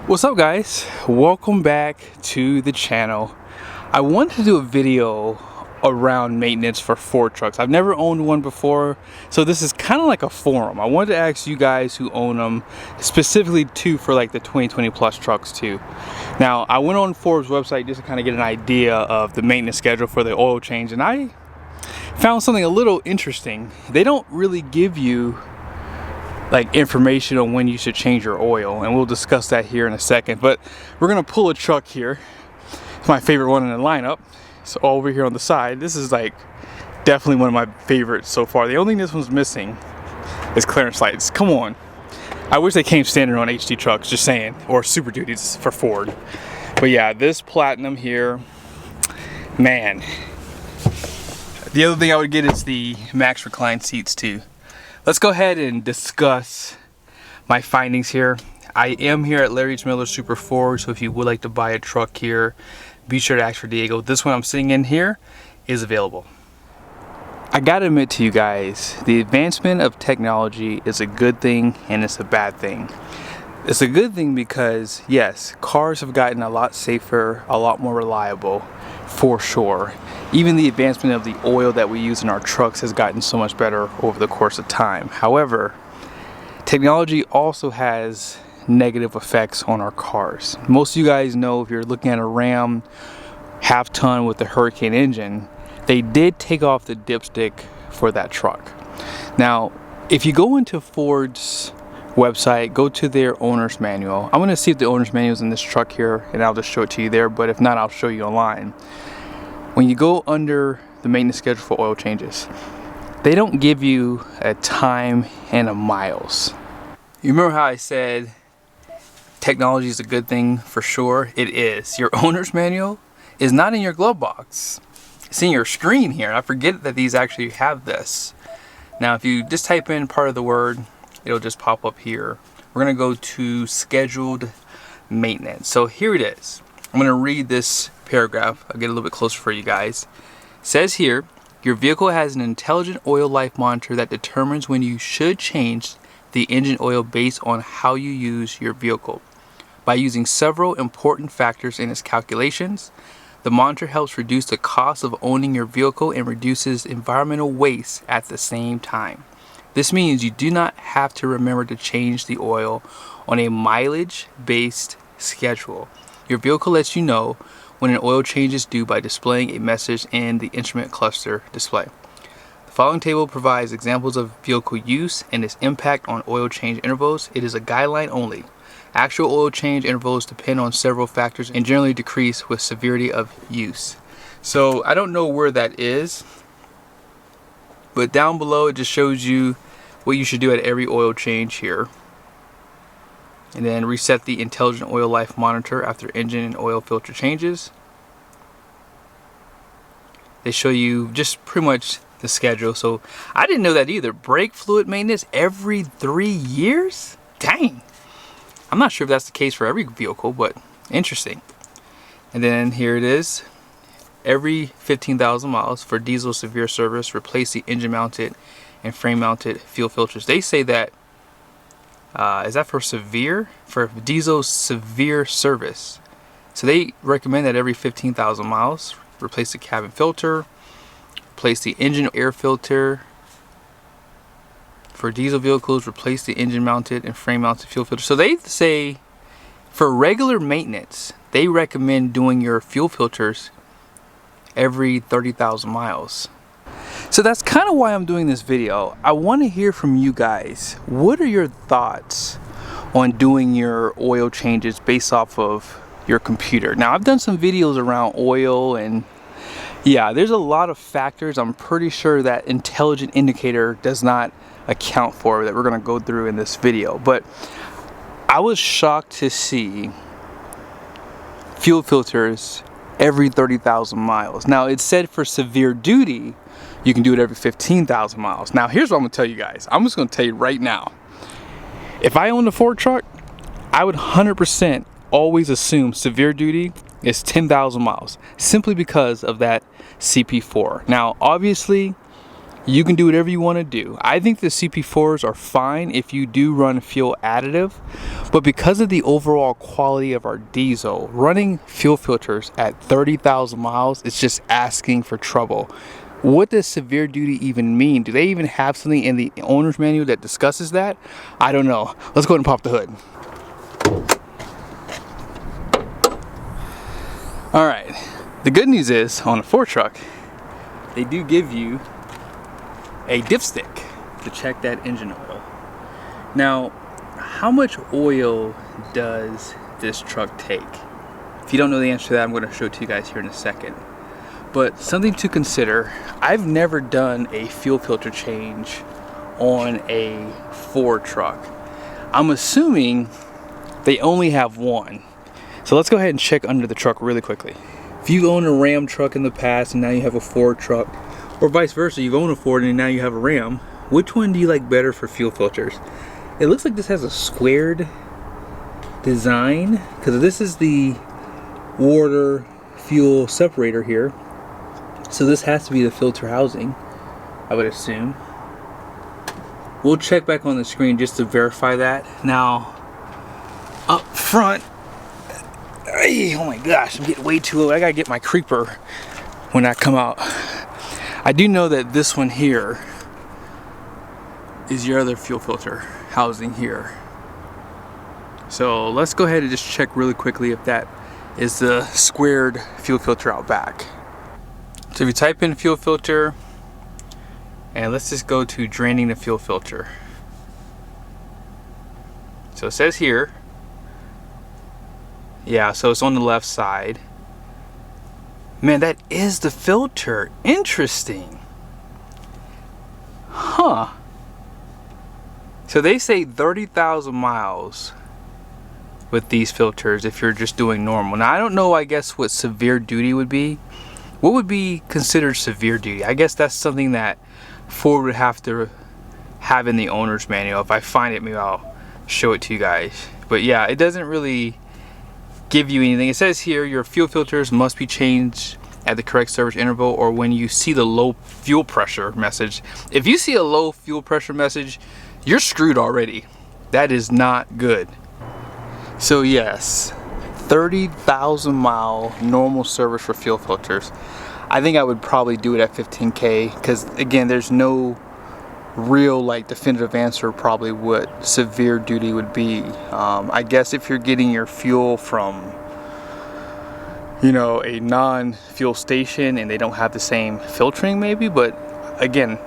What's up, guys? Welcome back to the channel. I wanted to do a video around maintenance for Ford trucks. I've never owned one before, so this is kind of like a forum. I wanted to ask you guys who own them, specifically too for like the 2020 plus trucks too. Now, I went on Ford's website just to kind of get an idea of the maintenance schedule for the oil change, and I found something a little interesting. They don't really give you like information on when you should change your oil, and we'll discuss that here in a second. But we're gonna pull a truck here. It's my favorite one in the lineup. So over here on the side, this is like definitely one of my favorites so far. The only thing this one's missing is clearance lights. Come on, I wish they came standard on HD trucks, just saying, or Super Duties for Ford. But yeah, this Platinum here, man. The other thing I would get is the max recline seats too. Let's go ahead and discuss my findings here. I am here at Larry H. Miller Super Ford, so if you would like to buy a truck here, be sure to ask for Diego. This one I'm sitting in here is available. I gotta admit to you guys, the advancement of technology is a good thing and it's a bad thing. It's a good thing because, yes, cars have gotten a lot safer, a lot more reliable, for sure. Even the advancement of the oil that we use in our trucks has gotten so much better over the course of time. However, technology also has negative effects on our cars. Most of you guys know, if you're looking at a Ram half-ton with the Hurricane engine, they did take off the dipstick for that truck. Now, if you go into Ford's website, go to their owner's manual. I'm going to see if the owner's manual is in this truck here, and I'll just show it to you there, but if not, I'll show you online. When you go under the maintenance schedule for oil changes, they don't give you a time and a miles. You remember how I said technology is a good thing? For sure, it is. Your owner's manual is not in your glove box. It's in your screen here. I forget that these actually have this. Now, if you just type in part of the word, it'll just pop up here. We're gonna go to scheduled maintenance. So here it is. I'm gonna read this paragraph. I'll get a little bit closer for you guys. It says here, your vehicle has an intelligent oil life monitor that determines when you should change the engine oil based on how you use your vehicle. By using several important factors in its calculations, the monitor helps reduce the cost of owning your vehicle and reduces environmental waste at the same time. This means you do not have to remember to change the oil on a mileage-based schedule. Your vehicle lets you know when an oil change is due by displaying a message in the instrument cluster display. The following table provides examples of vehicle use and its impact on oil change intervals. It is a guideline only. Actual oil change intervals depend on several factors and generally decrease with severity of use. So I don't know where that is, but down below it just shows you what you should do at every oil change here. And then reset the intelligent oil life monitor after engine and oil filter changes. They show you just pretty much the schedule. So I didn't know that either. Brake fluid maintenance every 3 years? Dang. I'm not sure if that's the case for every vehicle, but interesting. And then here it is. Every 15,000 miles for diesel severe service, replace the engine mounted and frame mounted fuel filters. They say that is that for severe? For diesel severe service. So they recommend that every 15,000 miles, replace the cabin filter, replace the engine air filter. For diesel vehicles, replace the engine mounted and frame mounted fuel filter. So they say for regular maintenance, they recommend doing your fuel filters every 30,000 miles. So that's kind of why I'm doing this video. I want to hear from you guys. What are your thoughts on doing your oil changes based off of your computer? Now, I've done some videos around oil, and yeah, there's a lot of factors I'm pretty sure that intelligent indicator does not account for that we're going to go through in this video. But I was shocked to see fuel filters every 30,000 miles. Now, it said for severe duty you can do it every 15,000 miles. Now, here's what I'm gonna tell you guys. I'm just gonna tell you right now. If I owned a Ford truck, I would 100% always assume severe duty is 10,000 miles, simply because of that CP4. Now, obviously, You can do whatever you want to do. I think the CP4s are fine if you do run fuel additive, but because of the overall quality of our diesel, running fuel filters at 30,000 miles is just asking for trouble. What does severe duty even mean? Do they even have something in the owner's manual that discusses that? I don't know. Let's go ahead and pop the hood. All right, the good news is on a Ford truck, they do give you a dipstick to check that engine oil. Now, how much oil does this truck take? If you don't know the answer to that, I'm going to show it to you guys here in a second. But something to consider, I've never done a fuel filter change on a Ford truck. I'm assuming they only have one. So let's go ahead and check under the truck really quickly. If you've owned a Ram truck in the past and now you have a Ford truck, or vice versa, you've owned a Ford and now you have a Ram, which one do you like better for fuel filters? It looks like this has a squared design, because this is the water fuel separator here. So this has to be the filter housing, I would assume. We'll check back on the screen just to verify that. Now, up front, oh my gosh, I'm getting way too low. I gotta get my creeper when I come out. I do know that this one here is your other fuel filter housing here. So let's go ahead and just check really quickly if that is the squared fuel filter out back. So if you type in fuel filter, and let's just go to draining the fuel filter. So it says here, yeah, so it's on the left side. Man, that is the filter. Interesting. Huh. So they say 30,000 miles with these filters if you're just doing normal. Now, I don't know, I guess, what severe duty would be. What would be considered severe duty? I guess that's something that Ford would have to have in the owner's manual. If I find it, maybe I'll show it to you guys. But yeah, it doesn't really give you anything. It says here your fuel filters must be changed at the correct service interval or when you see the low fuel pressure message. If you see a low fuel pressure message, you're screwed already. That is not good. So yes, 30,000 mile normal service for fuel filters. I think I would probably do it at 15K because again, there's no real like definitive answer probably what severe duty would be. I guess if you're getting your fuel from, you know, a non-fuel station and they don't have the same filtering maybe, but again,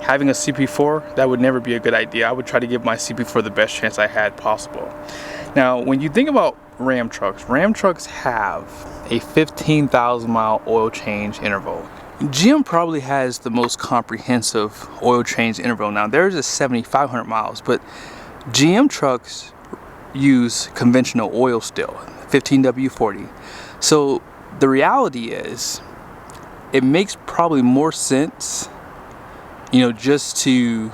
having a CP4, that would never be a good idea. I would try to give my CP4 the best chance I had possible. Now, when you think about Ram trucks have a 15,000 mile oil change interval. GM probably has the most comprehensive oil change interval. Now theirs is 7,500 miles, but GM trucks use conventional oil still, 15W40. So the reality is, it makes probably more sense, you know, just to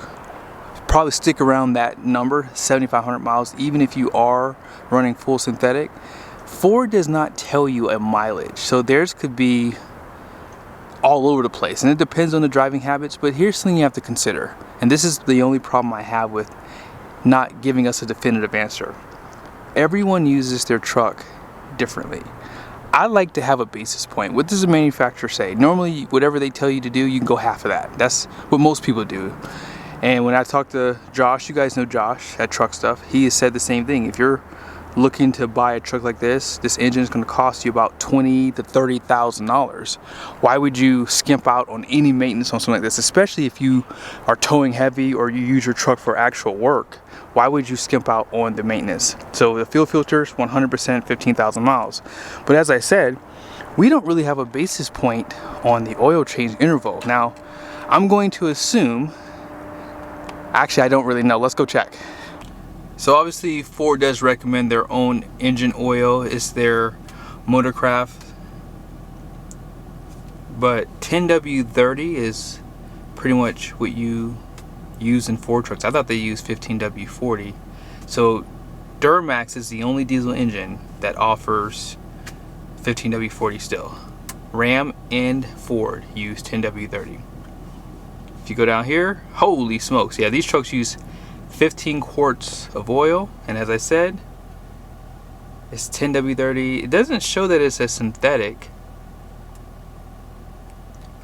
probably stick around that number, 7,500 miles, even if you are running full synthetic. Ford does not tell you a mileage, so theirs could be all over the place, and it depends on the driving habits. But here's something you have to consider, and this is the only problem I have with not giving us a definitive answer. Everyone uses their truck differently. I like to have a basis point. What does the manufacturer say? Normally, whatever they tell you to do, you can go half of that. That's what most people do. And when I talk to Josh, you guys know Josh at Truck Stuff, he has said the same thing. If you're looking to buy a truck like this engine is going to cost you about $20,000 to $30,000. Why would you skimp out on any maintenance on something like this, especially if you are towing heavy or you use your truck for actual work? Why would you skimp out on the maintenance? So the fuel filters, 100%, 15,000 miles. But as I said, we don't really have a basis point on the oil change interval. Now, I'm going to assume, actually I don't really know, let's go check. So obviously Ford does recommend their own engine oil. It's their Motorcraft. But 10W30 is pretty much what you use in Ford trucks. I thought they used 15W40. So Duramax is the only diesel engine that offers 15W40 still. Ram and Ford use 10W30. If you go down here, holy smokes, yeah, these trucks use 15 quarts of oil, and as I said, it's 10W30. It doesn't show that it's a synthetic.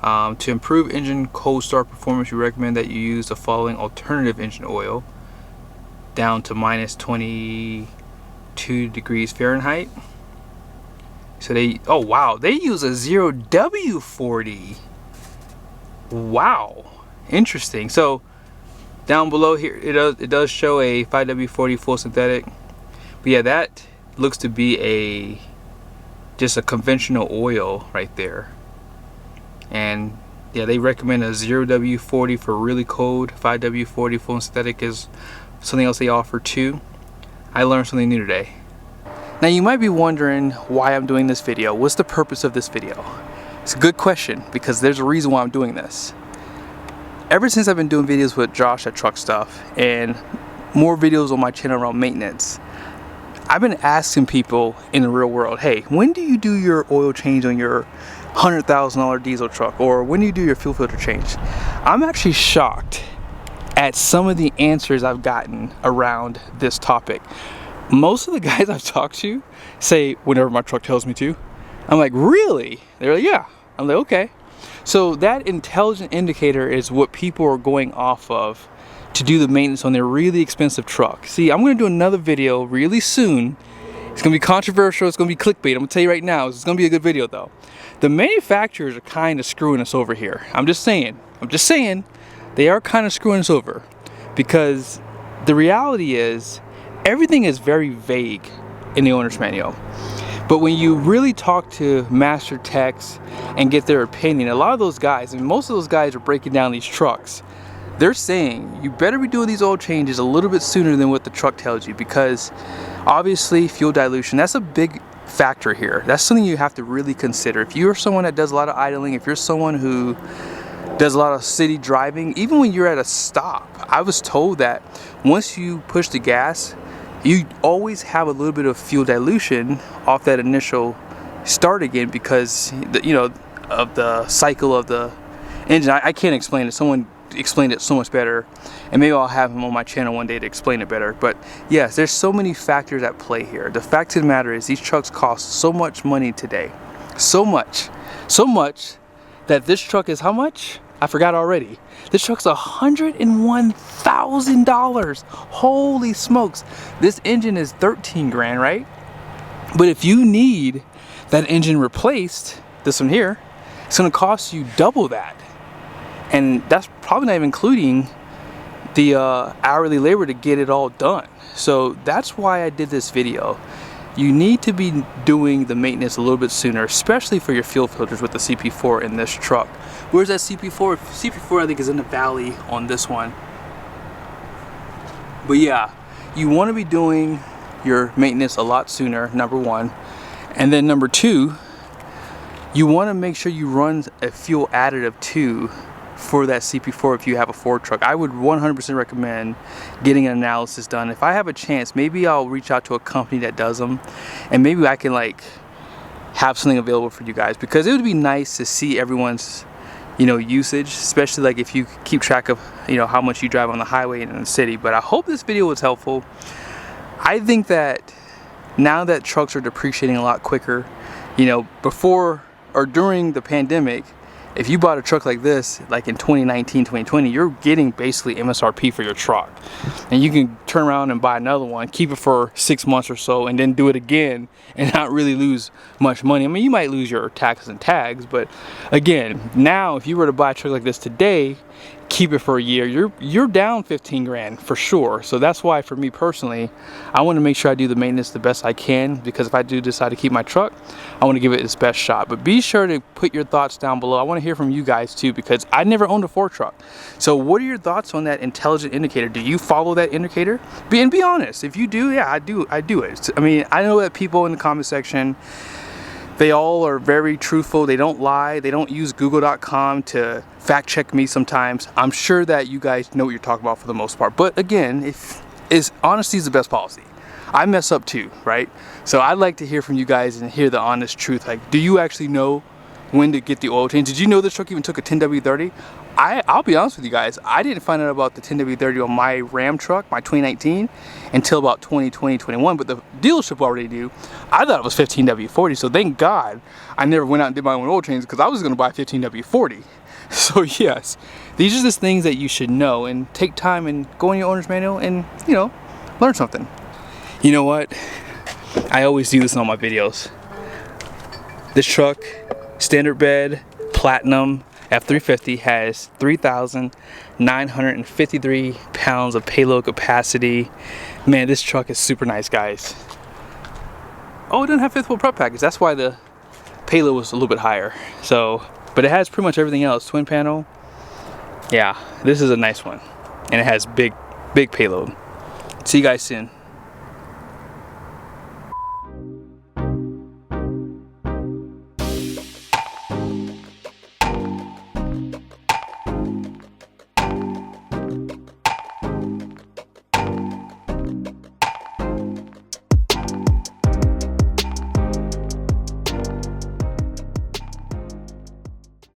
To improve engine cold start performance, we recommend that you use the following alternative engine oil down to minus 22 degrees Fahrenheit. So they, oh wow, they use a 0W40. Wow, interesting. So down below here, it does show a 5W40 full synthetic. But yeah, that looks to be just a conventional oil right there. And yeah, they recommend a 0W40 for really cold. 5W40 full synthetic is something else they offer too. I learned something new today. Now you might be wondering why I'm doing this video. What's the purpose of this video? It's a good question, because there's a reason why I'm doing this. Ever since I've been doing videos with Josh at Truck Stuff and more videos on my channel around maintenance, I've been asking people in the real world, hey, when do you do your oil change on your $100,000 diesel truck, or when do you do your fuel filter change? I'm actually shocked at some of the answers I've gotten around this topic. Most of the guys I've talked to say whenever my truck tells me to. I'm like, really? They're like, yeah. I'm like, okay. So that intelligent indicator is what people are going off of to do the maintenance on their really expensive truck. See, I'm going to do another video really soon. It's going to be controversial. It's going to be clickbait. I'm going to tell you right now, it's going to be a good video though. The manufacturers are kind of screwing us over here. I'm just saying, they are kind of screwing us over, because the reality is everything is very vague in the owner's manual. But when you really talk to master techs and get their opinion, a lot of those guys, and most of those guys are breaking down these trucks, they're saying you better be doing these oil changes a little bit sooner than what the truck tells you, because obviously fuel dilution, that's a big factor here. That's something you have to really consider. If you're someone that does a lot of idling, if you're someone who does a lot of city driving, even when you're at a stop, I was told that once you push the gas, you always have a little bit of fuel dilution off that initial start again, because of the cycle of the engine. I can't explain it. Someone explained it so much better, and maybe I'll have him on my channel one day to explain it better. But yes, there's so many factors at play here. The fact of the matter is these trucks cost so much money today, so much that this truck is how much? I forgot already. This truck's $101,000. Holy smokes. This engine is 13 grand, right? But if you need that engine replaced, this one here, it's gonna cost you double that. And that's probably not even including the hourly labor to get it all done. So that's why I did this video. You need to be doing the maintenance a little bit sooner, especially for your fuel filters with the CP4 in this truck. Where's that CP4? CP4 I think is in the valley on this one. But yeah, you want to be doing your maintenance a lot sooner, number one. And then number two, you want to make sure you run a fuel additive too for that CP4 if you have a Ford truck. I would 100% recommend getting an analysis done. If I have a chance, maybe I'll reach out to a company that does them, and maybe I can like have something available for you guys, because it would be nice to see everyone's usage, especially like if you keep track of how much you drive on the highway and in the city. But I hope this video was helpful. I think that now that trucks are depreciating a lot quicker, before or during the pandemic, if you bought a truck like this, like in 2019, 2020, you're getting basically MSRP for your truck. And you can turn around and buy another one, keep it for 6 months or so, and then do it again and not really lose much money. I mean, you might lose your taxes and tags, but again, now if you were to buy a truck like this today, keep it for a year, you're down 15 grand for sure. So that's why for me personally, I want to make sure I do the maintenance the best I can, because if I do decide to keep my truck, I want to give it its best shot. But be sure to put your thoughts down below. I want to hear from you guys too, because I never owned a Ford truck. So what are your thoughts on that intelligent indicator? Do you follow that indicator? Be honest. If you do, yeah, I do it. I mean, I know that people in the comment section, they all are very truthful. They don't lie. They don't use google.com to fact check me sometimes. I'm sure that you guys know what you're talking about for the most part. But again, honesty is the best policy. I mess up too, right? So I'd like to hear from you guys and hear the honest truth. Like, do you actually know when to get the oil change. Did you know this truck even took a 10W30? I'll be honest with you guys, I didn't find out about the 10W30 on my Ram truck, my 2019, until about 2020, 21, but the dealership already knew. I thought it was 15W40, so thank God I never went out and did my own oil change, because I was going to buy a 15W40. So yes, these are just things that you should know, and take time and go in your owner's manual and, you know, learn something. You know what? I always do this in all my videos. This truck, standard bed, platinum, F350, has 3,953 pounds of payload capacity. Man, this truck is super nice, guys. Oh, it doesn't have fifth wheel prep package. That's why the payload was a little bit higher. So, but it has pretty much everything else. Twin panel. Yeah, this is a nice one. And it has big payload. See you guys soon.